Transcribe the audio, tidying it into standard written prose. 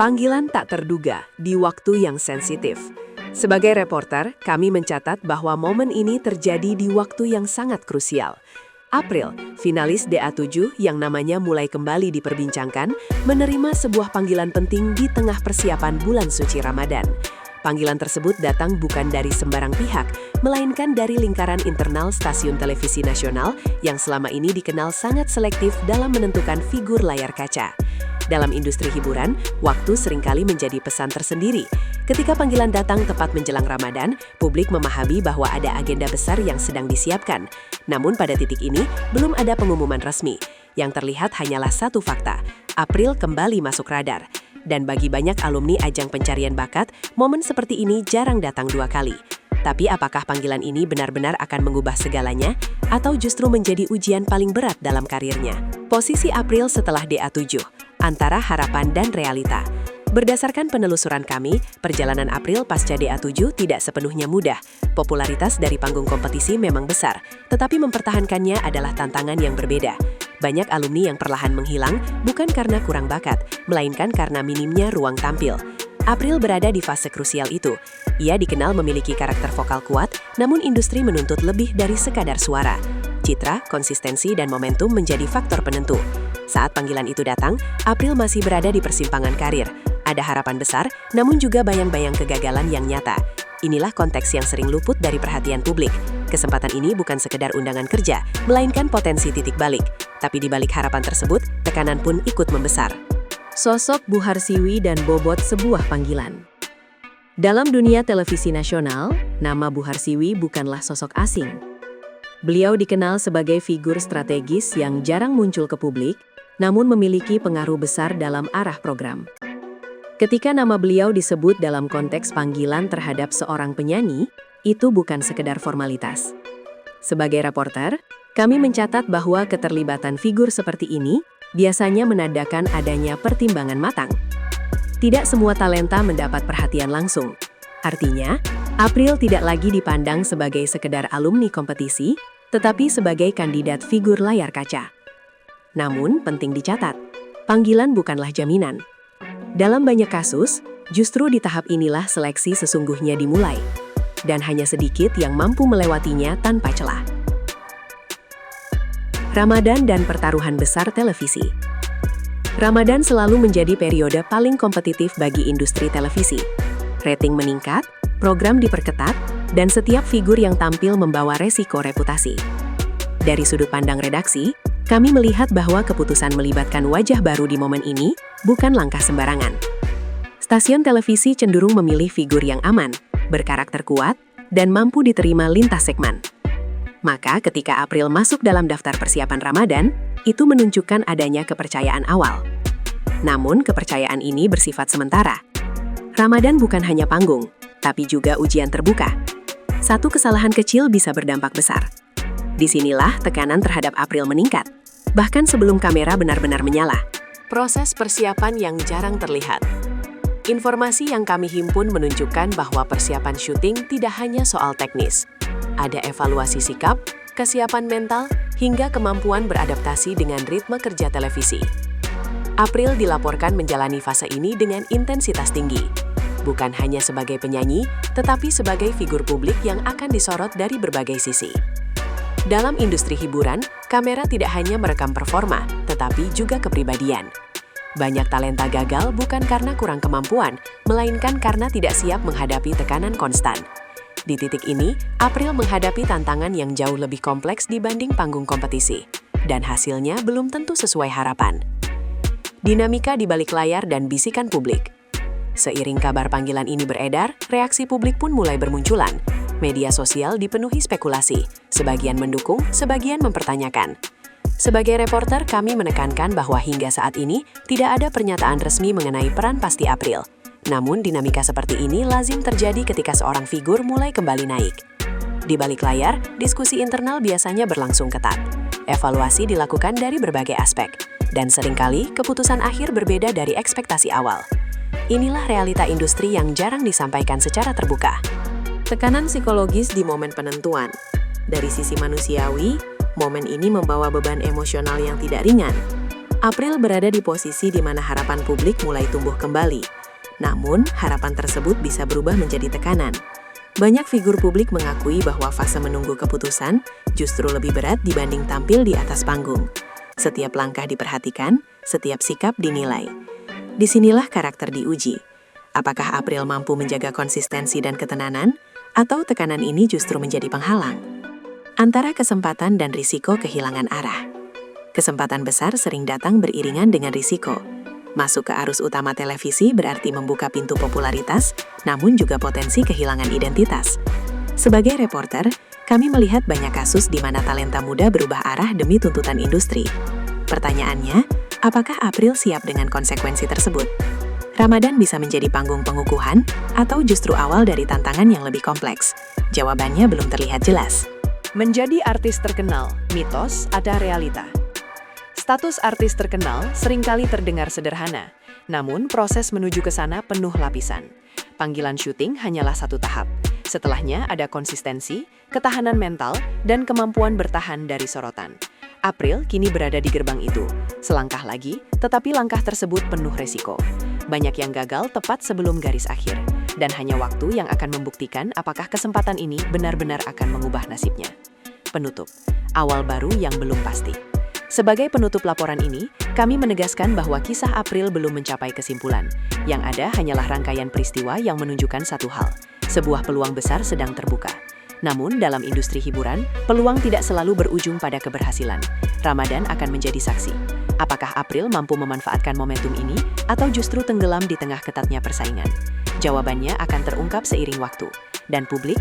Panggilan tak terduga di waktu yang sensitif. Sebagai reporter, kami mencatat bahwa momen ini terjadi di waktu yang sangat krusial. April, finalis DA7 yang namanya mulai kembali diperbincangkan, menerima sebuah panggilan penting di tengah persiapan bulan suci Ramadan. Panggilan tersebut datang bukan dari sembarang pihak, melainkan dari lingkaran internal stasiun televisi nasional yang selama ini dikenal sangat selektif dalam menentukan figur layar kaca. Dalam industri hiburan, waktu seringkali menjadi pesan tersendiri. Ketika panggilan datang tepat menjelang Ramadan, publik memahami bahwa ada agenda besar yang sedang disiapkan. Namun pada titik ini, belum ada pengumuman resmi. Yang terlihat hanyalah satu fakta, April kembali masuk radar. Dan bagi banyak alumni ajang pencarian bakat, momen seperti ini jarang datang dua kali. Tapi apakah panggilan ini benar-benar akan mengubah segalanya? Atau justru menjadi ujian paling berat dalam karirnya? Posisi April setelah DA7, antara harapan dan realita. Berdasarkan penelusuran kami, perjalanan April pasca DA7 tidak sepenuhnya mudah. Popularitas dari panggung kompetisi memang besar, tetapi mempertahankannya adalah tantangan yang berbeda. Banyak alumni yang perlahan menghilang bukan karena kurang bakat, melainkan karena minimnya ruang tampil. April berada di fase krusial itu. Ia dikenal memiliki karakter vokal kuat, namun industri menuntut lebih dari sekadar suara. Citra, konsistensi, dan momentum menjadi faktor penentu. Saat panggilan itu datang, April masih berada di persimpangan karir. Ada harapan besar, namun juga bayang-bayang kegagalan yang nyata. Inilah konteks yang sering luput dari perhatian publik. Kesempatan ini bukan sekedar undangan kerja, melainkan potensi titik balik. Tapi di balik harapan tersebut, tekanan pun ikut membesar. Sosok Bu Harsiwi dan bobot sebuah panggilan. Dalam dunia televisi nasional, nama Bu Harsiwi bukanlah sosok asing. Beliau dikenal sebagai figur strategis yang jarang muncul ke publik, namun memiliki pengaruh besar dalam arah program. Ketika nama beliau disebut dalam konteks panggilan terhadap seorang penyanyi, itu bukan sekedar formalitas. Sebagai reporter, kami mencatat bahwa keterlibatan figur seperti ini biasanya menandakan adanya pertimbangan matang. Tidak semua talenta mendapat perhatian langsung. Artinya, April tidak lagi dipandang sebagai sekedar alumni kompetisi, tetapi sebagai kandidat figur layar kaca. Namun, penting dicatat, panggilan bukanlah jaminan. Dalam banyak kasus, justru di tahap inilah seleksi sesungguhnya dimulai, dan hanya sedikit yang mampu melewatinya tanpa celah. Ramadan dan pertaruhan besar televisi. Ramadan selalu menjadi periode paling kompetitif bagi industri televisi. Rating meningkat, program diperketat, dan setiap figur yang tampil membawa resiko reputasi. Dari sudut pandang redaksi, kami melihat bahwa keputusan melibatkan wajah baru di momen ini bukan langkah sembarangan. Stasiun televisi cenderung memilih figur yang aman, berkarakter kuat, dan mampu diterima lintas segmen. Maka ketika April masuk dalam daftar persiapan Ramadan, itu menunjukkan adanya kepercayaan awal. Namun kepercayaan ini bersifat sementara. Ramadan bukan hanya panggung, tapi juga ujian terbuka. Satu kesalahan kecil bisa berdampak besar. Disinilah tekanan terhadap April meningkat, bahkan sebelum kamera benar-benar menyala. Proses persiapan yang jarang terlihat. Informasi yang kami himpun menunjukkan bahwa persiapan syuting tidak hanya soal teknis. Ada evaluasi sikap, kesiapan mental, hingga kemampuan beradaptasi dengan ritme kerja televisi. April dilaporkan menjalani fase ini dengan intensitas tinggi. Bukan hanya sebagai penyanyi, tetapi sebagai figur publik yang akan disorot dari berbagai sisi. Dalam industri hiburan, kamera tidak hanya merekam performa, tetapi juga kepribadian. Banyak talenta gagal bukan karena kurang kemampuan, melainkan karena tidak siap menghadapi tekanan konstan. Di titik ini, April menghadapi tantangan yang jauh lebih kompleks dibanding panggung kompetisi, dan hasilnya belum tentu sesuai harapan. Dinamika di balik layar dan bisikan publik. Seiring kabar panggilan ini beredar, reaksi publik pun mulai bermunculan. Media sosial dipenuhi spekulasi, sebagian mendukung, sebagian mempertanyakan. Sebagai reporter, kami menekankan bahwa hingga saat ini tidak ada pernyataan resmi mengenai peran pasti April. Namun dinamika seperti ini lazim terjadi ketika seorang figur mulai kembali naik. Di balik layar, diskusi internal biasanya berlangsung ketat. Evaluasi dilakukan dari berbagai aspek, dan seringkali keputusan akhir berbeda dari ekspektasi awal. Inilah realita industri yang jarang disampaikan secara terbuka. Tekanan psikologis di momen penentuan. Dari sisi manusiawi, momen ini membawa beban emosional yang tidak ringan. April berada di posisi di mana harapan publik mulai tumbuh kembali. Namun, harapan tersebut bisa berubah menjadi tekanan. Banyak figur publik mengakui bahwa fase menunggu keputusan justru lebih berat dibanding tampil di atas panggung. Setiap langkah diperhatikan, setiap sikap dinilai. Disinilah karakter diuji. Apakah April mampu menjaga konsistensi dan ketenanan, atau tekanan ini justru menjadi penghalang? Antara kesempatan dan risiko kehilangan arah. Kesempatan besar sering datang beriringan dengan risiko. Masuk ke arus utama televisi berarti membuka pintu popularitas, namun juga potensi kehilangan identitas. Sebagai reporter, kami melihat banyak kasus di mana talenta muda berubah arah demi tuntutan industri. Pertanyaannya, apakah April siap dengan konsekuensi tersebut? Ramadan bisa menjadi panggung pengukuhan, atau justru awal dari tantangan yang lebih kompleks? Jawabannya belum terlihat jelas. Menjadi artis terkenal, mitos atau realita? Status artis terkenal seringkali terdengar sederhana, namun proses menuju ke sana penuh lapisan. Panggilan syuting hanyalah satu tahap. Setelahnya ada konsistensi, ketahanan mental, dan kemampuan bertahan dari sorotan. April kini berada di gerbang itu. Selangkah lagi, tetapi langkah tersebut penuh resiko. Banyak yang gagal tepat sebelum garis akhir, dan hanya waktu yang akan membuktikan apakah kesempatan ini benar-benar akan mengubah nasibnya. Penutup, awal baru yang belum pasti. Sebagai penutup laporan ini, kami menegaskan bahwa kisah April belum mencapai kesimpulan. Yang ada hanyalah rangkaian peristiwa yang menunjukkan satu hal, sebuah peluang besar sedang terbuka. Namun, dalam industri hiburan, peluang tidak selalu berujung pada keberhasilan. Ramadan akan menjadi saksi. Apakah April mampu memanfaatkan momentum ini, atau justru tenggelam di tengah ketatnya persaingan? Jawabannya akan terungkap seiring waktu, dan publik